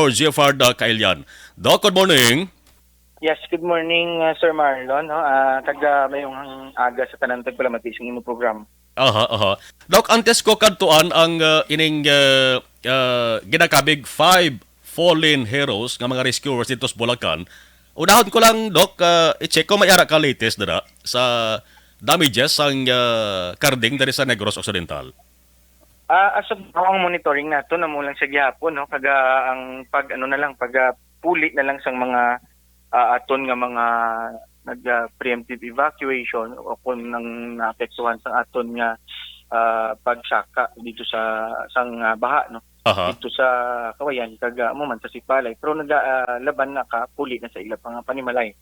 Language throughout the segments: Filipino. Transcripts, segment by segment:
Major Gifford Kailian. Doc, good morning. Yes, good morning, Sir Marlon. No? Taga mayong aga sa tanan tagpalamati sa imong program. Aha. Doc, antes ko kadtuan ang ining ginakabig five fallen heroes nga mga rescuers dito sa Bulacan. Unahon ko lang, Doc, i-check ko may ara ka latest dara sa damages ang karding dari sa Negros Occidental. As of now, ang monitoring nato na mo lang sa gihapon, no? Kaga ang pag puli na lang sang mga aton nga mga nag-preemptive evacuation o kung nang naapektuhan sa aton nga pagsaka dito sa sang baha, no? Aha. Dito sa Kawayan kaga mo man sa Sipalay, pero naglaban na ka puli na sa ila pang panimalay.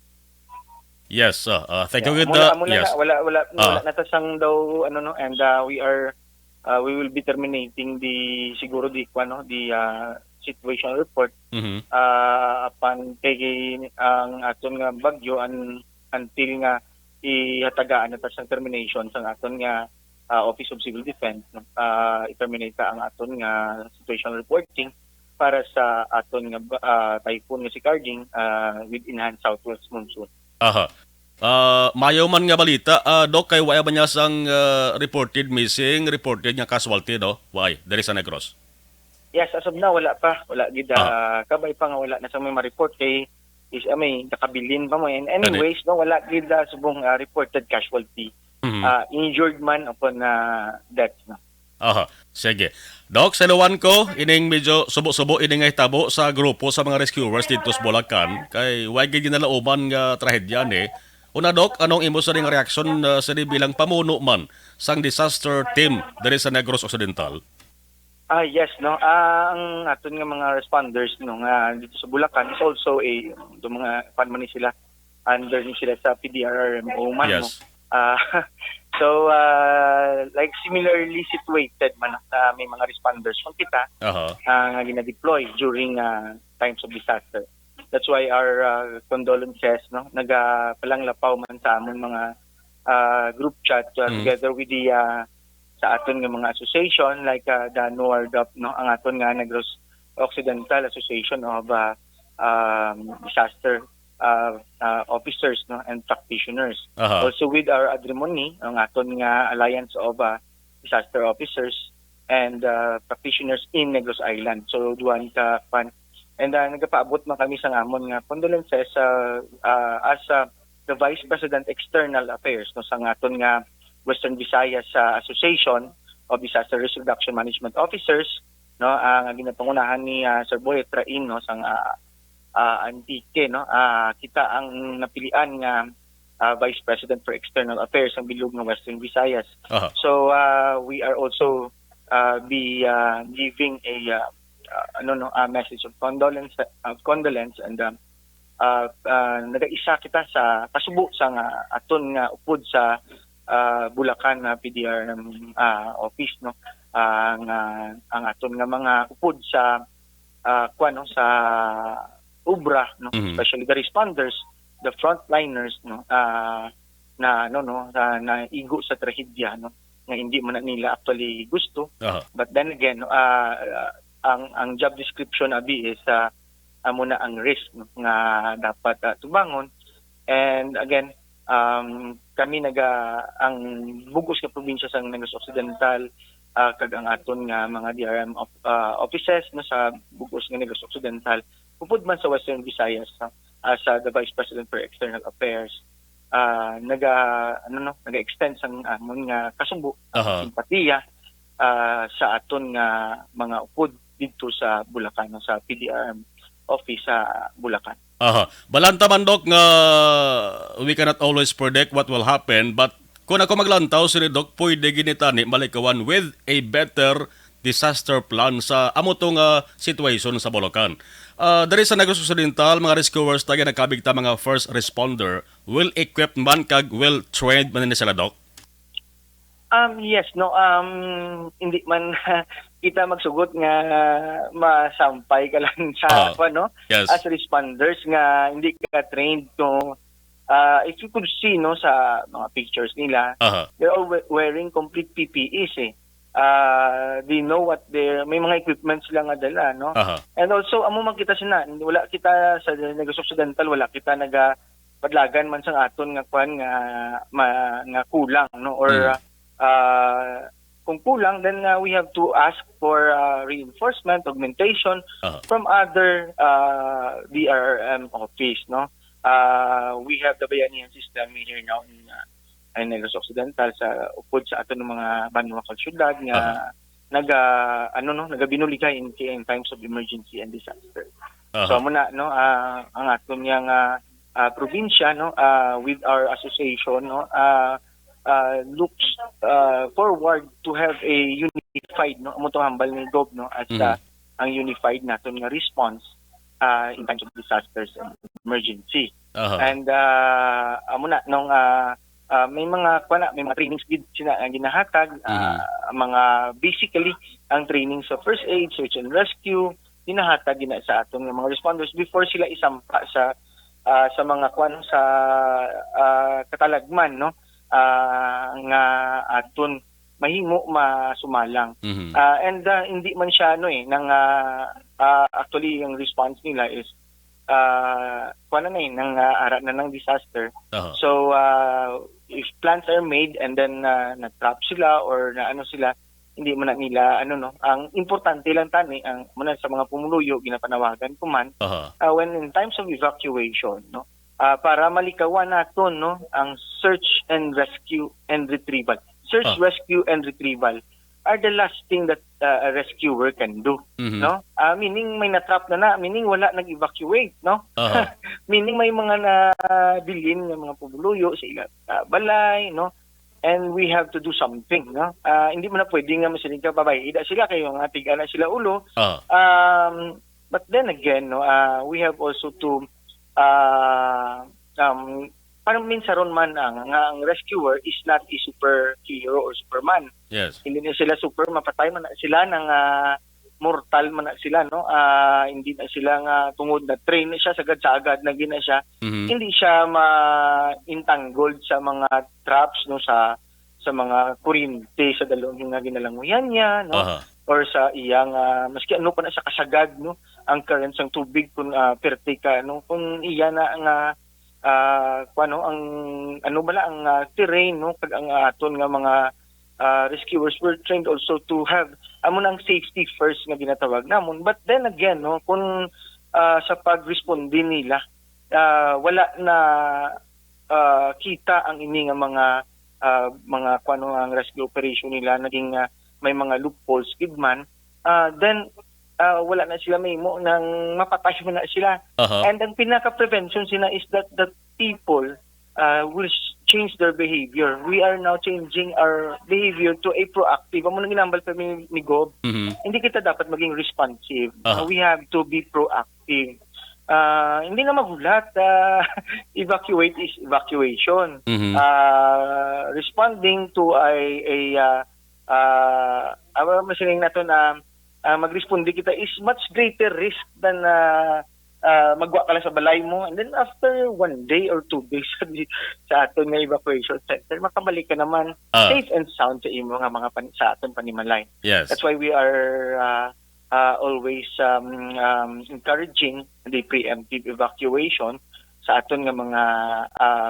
Yes, thank you with Mula yes. na, wala natasang daw ano, no, and we will be terminating the siguro the situation report Mhm. upon kay ang aton nga bagyo until nga ihatagaan na sang termination sang aton nga Office of Civil Defense, no? I-terminate ang aton nga situation reporting para sa aton nga typhoon nga si Karding with enhanced southwest monsoon. Aha. Mayo man nga balita, Doc, kay wala ba niya sang reported missing, reported nga casualty, no? Why? Dari sa Negros. Yes, as of now wala pa, wala gid kabay pa nga wala na sa may ma-report kay is may nakabilin pa mo, and anyways no wala gid subong reported casualty. Mhm. Injured man upon death, no. Aha, sige. Doc, sa luwan ko, ining medyo subo-subo ining nga hitabo sa grupo sa mga rescuers dito sa Bulacan. Kay wag gid ginalauban nga trahedya ni. Una, Doc, anong imo sa ring reaksyon sa bilang pamuno man sang disaster team diri sa Negros Occidental? Yes, no. Ang aton nga mga responders no nga dito sa Bulacan is also mga pan man ni sila under ni sila sa PDRRMO man, no. Yes. So like similarly situated man may mga responders kung kita Aha. nga gina-deploy during times of disaster. That's why our condolences, no, nagapalanglapaw man sa among mga group chat together with the sa aton nga mga association like the NORDAP, no, ang aton nga Negros Occidental Association of Disaster Officers, no, and Practitioners. Aha. Also with our Adrimony, ang aton nga Alliance of Disaster Officers and Practitioners in Negros Island. So duwan ka pan. And nagapaabot man kami sa amon nga condolences as the Vice President External Affairs, no, sa aton nga Western Visayas Association of Disaster Risk Reduction Management Officers, no, ang ginapangunahan ni Sir Boy Train, no, sang Antique, no. Kita ang napilian nga Vice President for External Affairs ang bilog ng Western Visayas. Aha. So we are also be giving a message of condolence and nagaisa kita sa kasubo sa aton nga upod sa Bulacan PDR office, no, ang aton nga mga upod sa sa ubra, no, especially the responders, the frontliners, no, na igo sa trahedya, no, nga hindi man nila actually gusto. But then again, no, ang job description abi is muna ang risk, no, nga dapat tubangon. And again, kami ang bugos nga probinsya sa Negros Occidental kag ang aton nga mga DRM offices, no, sa bugos nga Negros Occidental upod man sa Western Visayas as the Vice President for External Affairs naga-extend sang amon nga kasubo, simpatiya sa aton nga mga upod dito sa Bulacan, no, sa PDRM office sa Bulacan. Aha. Balanta man, Doc, nga we cannot always predict what will happen, but kung ako maglantaw, si Doc, pwede ginitani malikawan with a better disaster plan sa amo tong situation sa Bulacan. Dari sa Negros Occidental, mga rescuers tayo nagkabig ta mga first responder, well-equipped man kag well-trained man ni sila, Doc? Yes, no, hindi man kita magsugot nga masampay ka lang sa no, yes, as responders nga hindi ka trained, no. If you could see, no, sa mga pictures nila, they're all wearing complete PPEs, they know what may mga equipment sila nga dala, no? Aha. And also amo man kita sina, wala kita sa Negros Occidental, wala kita naga padlagan man sang aton nga kwan nga kulang, no? Or kung kulang, then we have to ask for reinforcement, augmentation from other DRRM office, no? We have the bayanihan system here now in Negros Occidental sa upod sa ato ng mga banwakal syudad nga nagabinuligay in times of emergency and disaster. So muna no ang aton yang probinsya no with our association no looks forward to have a unified no amo to hambal ni Gob no as ang unified naton nga response in times of disasters and emergency. And amo na nung may mga trainings gid sina ang ginahatag mga basically ang training sa first aid, search and rescue ginahatag gina sa aton nga mga responders before sila isampa sa mga sa katalagman no nga aton mahimo masumalang. And hindi man siya actually yung response nila is nang ara na ng disaster. So if plans are made and then na-trap sila or na sila, hindi man na nila ang importante lang tani ang muna sa mga pumuluyo ginapanawagan ko man when in times of evacuation no para malikawan naton no ang search and rescue and retrieval. Search, rescue and retrieval are the last thing that a rescuer can do, no? Meaning may na-trap na, meaning wala nag-evacuate, no? Meaning may mga nabilin ng mga pumuluyo sa ilang balay, no? And we have to do something, no? Hindi mo na pwede nga masiling ka, babay, ida sila kayo, nga tiga na sila ulo. But then again, no, we have also to parang minsan ron man ang rescuer is not a superhero or superman. Yes. Hindi na sila super, mapatay man na sila ng mortal man na sila, no? Hindi na sila nga tungod na train na siya, sagad-sagad na gina siya. Hindi siya ma-entangled sa mga traps, no? Sa mga kuryente, sa dalawang nga ginalanguyan niya, no? Or sa iyang, maski ano pa na siya kasagad, no? Ang currents ng tubig kung perte ka, no? Kung iya na ang terrain no pag ang aton nga mga rescuers were trained also to have ang safety first nga ginatawag namon, but then again no kung sa pagresponde nila wala na kita ang ini nga mga ang rescue operation nila naging may mga loopholes gid man then wala na sila mahimo nang mapatay mo na sila. And ang pinaka-prevention sila is that the people will change their behavior. We are now changing our behavior to a proactive. Amo nang ginambal pa ni Gob. Hindi kita dapat maging responsive. We have to be proactive. Hindi na magulat. Evacuate is evacuation. Responding to masiling nato na mag-responde kita is much greater risk than magwa ka lang sa balay mo and then after 1 day or 2 days sa aton nga evacuation center makabalik ka naman safe and sound sa imo nga sa aton panimalay. Yes. That's why we are always encouraging the preemptive evacuation sa aton nga mga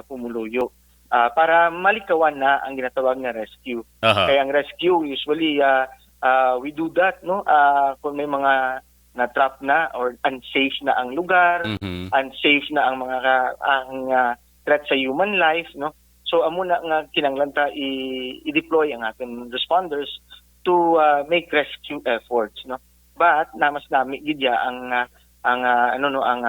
pumuluyo para malikawan na ang ginatawag nga rescue. Kaya ang rescue usually we do that no kung may mga na-trap na or unsafe na ang lugar, unsafe na ang mga threat sa human life no. So amo na nga kinahanglan ta i-deploy ang ating responders to make rescue efforts no. But namas nami gid ang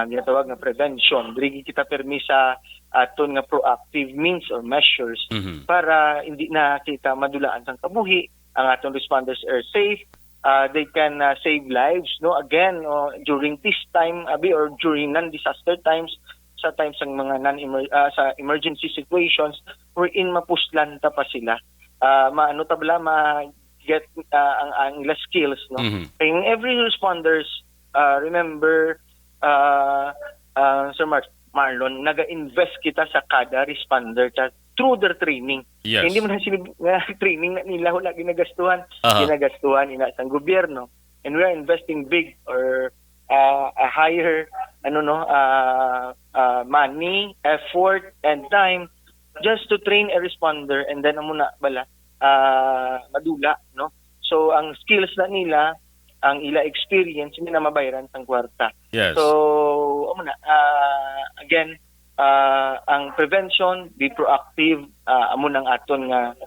ginatawag nga prevention. Diri kita permi sa aton nga proactive means or measures para hindi na kita madulaan sang kabuhi. Ang atong responders are safe. They can save lives no again during this time or during non-disaster times sa times ng mga sa emergency situations wherein mapuslan ta pa sila get ang skills no kaya every responders remember Sir Marlon naga-invest kita sa kada responder through their training. Yes. Hindi mo na sila training na nila wala ginagastuhan. Aha. Ginagastuhan ina sa gobyerno. And we are investing big or a higher money, effort, and time just to train a responder and then muna bala madula, no? So ang skills na nila, ang ila experience hindi na mabayaran sang kwarta. Yes. So again, ang prevention, be proactive, amo nang aton nga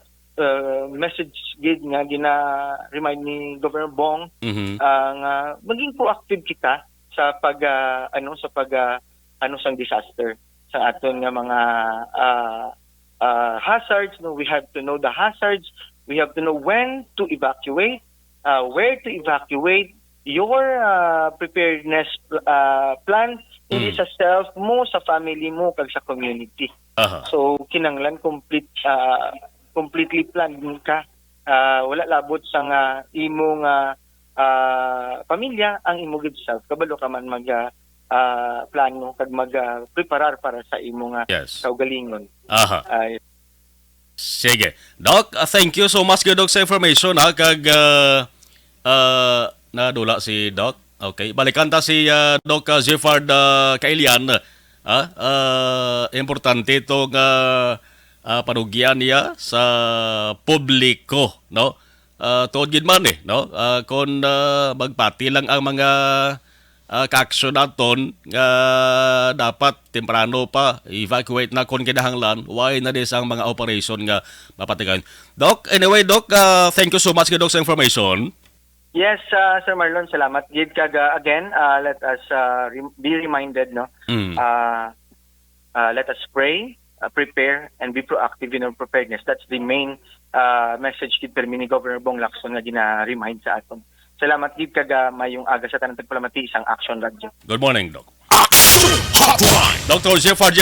message gid nga gina-remind ni Governor Bong Mhm. nga maging proactive kita sa sang disaster sa aton nga mga hazards. No, we have to know the hazards, we have to know when to evacuate, where to evacuate, your preparedness plan hindi sa self mo, sa family mo, kag sa community. Aha. So kinanglan completely planned ka. Wala labot sa nga imong pamilya ang imo gid self. Kabalo ka man mag plano kag mag preparar para sa imong Yes. kaugalingon. Aha. Sige. Doc, thank you so much Doc sa information ha kag nadula si Doc. Okay, balikan ta si Doc Jeffard Kailian. Importante itong panugyan niya sa publiko, no? Tuod gid man no? Kung magpati lang ang mga ka-action naton nga dapat temprano pa evacuate na kon kinahanglan, why na dis ang mga operation nga mapatigan. Doc, anyway Doc, thank you so much Doc sa information. Yes, Sir Marlon, salamat gid kag again, let us be reminded, no? Let us pray, prepare, and be proactive in our preparedness. That's the main message gid permi ni Governor Bong Lacson nga gina-remind sa aton. Salamat gid kag mayong aga sa tanang tagpalamati isang Action Radio. Good morning, Doc. Action Hotline! Dr. Jeffard